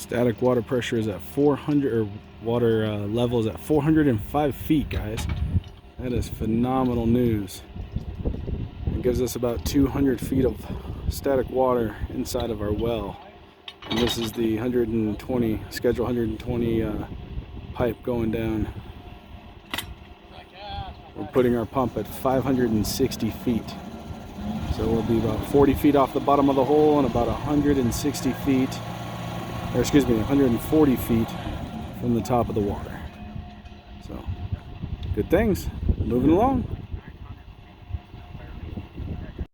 Static water pressure is at 400, or water level is at 405 feet, guys. That is phenomenal news. It gives us about 200 feet of static water inside of our well. And this is the 120, schedule 120 pipe going down. We're putting our pump at 560 feet. So we'll be about 40 feet off the bottom of the hole and about 160 feet, or excuse me, 140 feet from the top of the water. So, good things. Moving along.